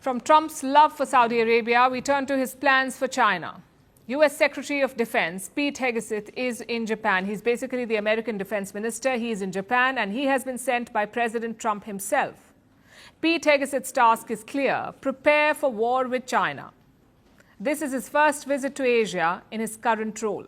From Trump's love for Saudi Arabia, we turn to his plans for China. U.S. Secretary of Defense Pete Hegseth is in Japan. He's basically the American defense minister. He is in Japan and he has been sent by President Trump himself. Pete Hegseth's task is clear: prepare for war with China. This is his first visit to Asia in his current role.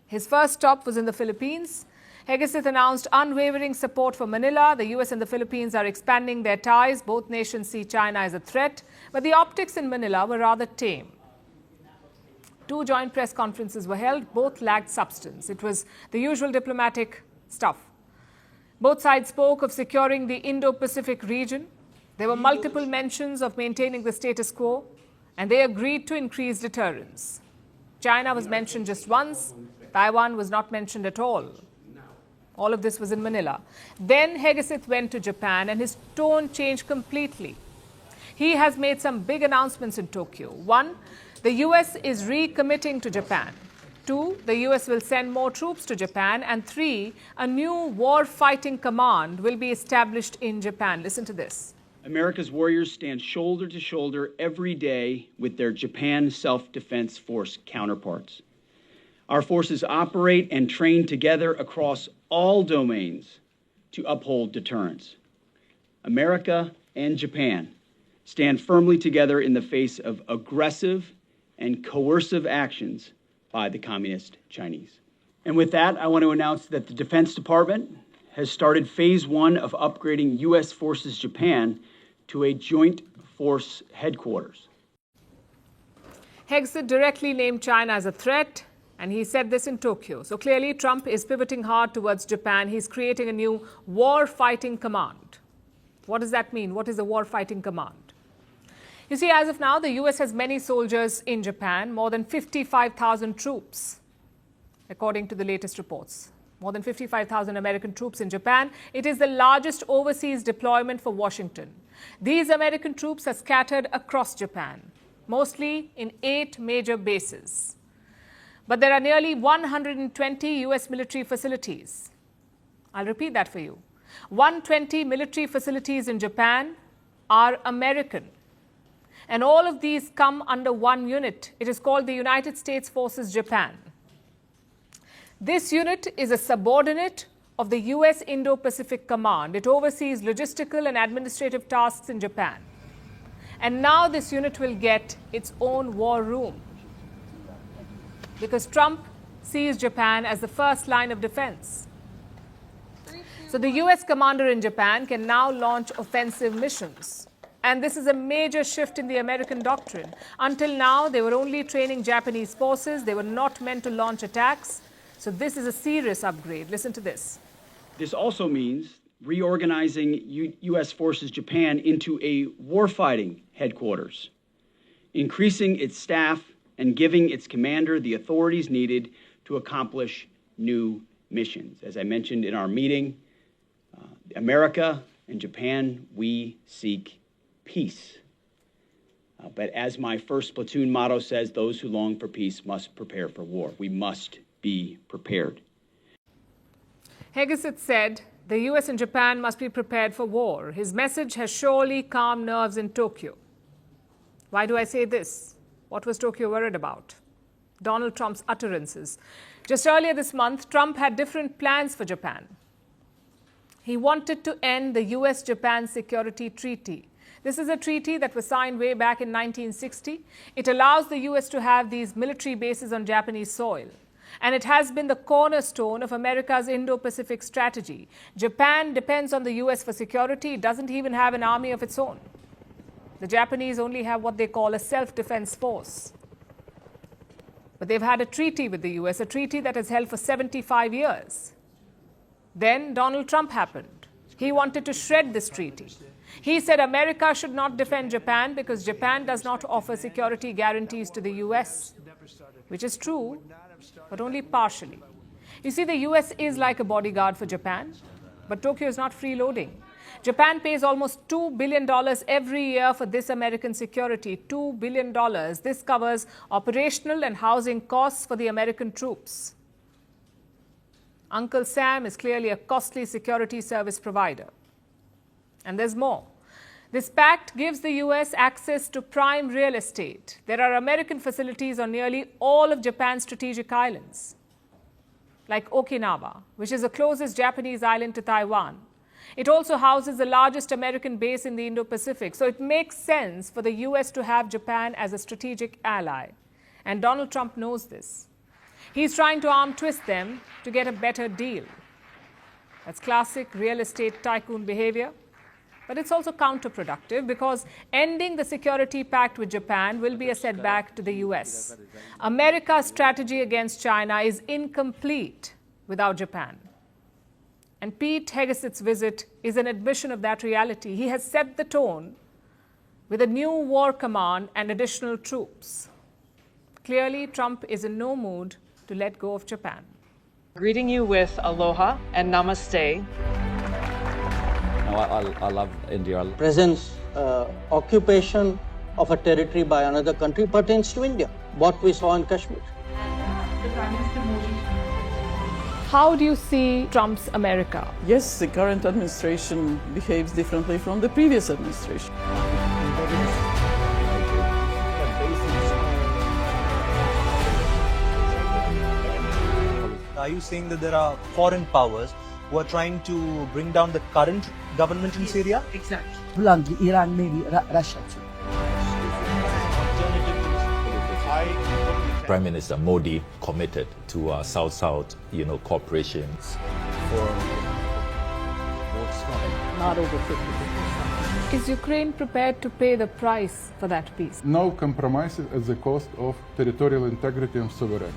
His first stop was in the Philippines. Hegseth announced unwavering support for Manila. The U.S. and the Philippines are expanding their ties. Both nations see China as a threat, but the optics in Manila were rather tame. Two joint press conferences were held. Both lacked substance. It was the usual diplomatic stuff. Both sides spoke of securing the Indo-Pacific region. There were multiple mentions of maintaining the status quo, and they agreed to increase deterrence. China was mentioned just once. Taiwan was not mentioned at all. All of this was in Manila. Then Hegseth went to Japan and his tone changed completely. He has made some big announcements in Tokyo. One, the U.S. is recommitting to Japan. Two, the U.S. will send more troops to Japan. And three, a new war-fighting command will be established in Japan. Listen to this. America's warriors stand shoulder to shoulder every day with their Japan Self-Defense Force counterparts. Our forces operate and train together across all domains to uphold deterrence. America and Japan stand firmly together in the face of aggressive and coercive actions by the Communist Chinese. And with that, I want to announce that the Defense Department has started phase one of upgrading U.S. Forces Japan to a joint force headquarters. Hegseth directly named China as a threat, and he said this in Tokyo. So clearly, Trump is pivoting hard towards Japan. He's creating a new war-fighting command. What does that mean? What is a war-fighting command? You see, as of now, the U.S. has many soldiers in Japan, more than 55,000 troops, according to the latest reports. More than 55,000 American troops in Japan. It is the largest overseas deployment for Washington. These American troops are scattered across Japan, mostly in 8 major bases. But there are nearly 120 U.S. military facilities. I'll repeat that for you. 120 military facilities in Japan are American. And all of these come under one unit. It is called the United States Forces Japan. This unit is a subordinate of the U.S. Indo-Pacific Command. It oversees logistical and administrative tasks in Japan. And now this unit will get its own war room, because Trump sees Japan as the first line of defense. So the U.S. commander in Japan can now launch offensive missions. And this is a major shift in the American doctrine. Until now, they were only training Japanese forces. They were not meant to launch attacks. So this is a serious upgrade. Listen to this. This also means reorganizing U.S. Forces Japan into a warfighting headquarters, increasing its staff and giving its commander the authorities needed to accomplish new missions. As I mentioned in our meeting, America and Japan, we seek peace. But as my first platoon motto says, those who long for peace must prepare for war. We must be prepared. Hegseth said the U.S. and Japan must be prepared for war. His message has surely calmed nerves in Tokyo. Why do I say this? What was Tokyo worried about? Donald Trump's utterances. Just earlier this month, Trump had different plans for Japan. He wanted to end the U.S.-Japan Security Treaty. This is a treaty that was signed way back in 1960. It allows the U.S. to have these military bases on Japanese soil. And it has been the cornerstone of America's Indo-Pacific strategy. Japan depends on the U.S. for security. It doesn't even have an army of its own. The Japanese only have what they call a self-defense force. But they've had a treaty with the U.S., a treaty that has held for 75 years. Then Donald Trump happened. He wanted to shred this treaty. He said America should not defend Japan because Japan does not offer security guarantees to the U.S., which is true, but only partially. You see, the U.S. is like a bodyguard for Japan, but Tokyo is not freeloading. Japan pays almost $2 billion every year for this American security. $2 billion. This covers operational and housing costs for the American troops. Uncle Sam is clearly a costly security service provider. And there's more. This pact gives the US access to prime real estate. There are American facilities on nearly all of Japan's strategic islands, like Okinawa, which is the closest Japanese island to Taiwan. It also houses the largest American base in the Indo-Pacific, so it makes sense for the US to have Japan as a strategic ally. And Donald Trump knows this. He's trying to arm twist them to get a better deal. That's classic real estate tycoon behavior. But it's also counterproductive because ending the security pact with Japan will be a setback to the US. America's strategy against China is incomplete without Japan. And Pete Hegseth's visit is an admission of that reality. He has set the tone with a new war command and additional troops. Clearly, Trump is in no mood to let go of Japan. Greeting you with aloha and namaste. I love India. Presence, occupation of a territory by another country pertains to India, what we saw in Kashmir. How do you see Trump's America? Yes, the current administration behaves differently from the previous administration. Are you saying that there are foreign powers who are trying to bring down the current government in Syria? Exactly. Bluntly, Iran, maybe Russia too. Prime Minister Modi committed to South-South, cooperation. Not over 50%. Is Ukraine prepared to pay the price for that peace? No compromises at the cost of territorial integrity and sovereignty.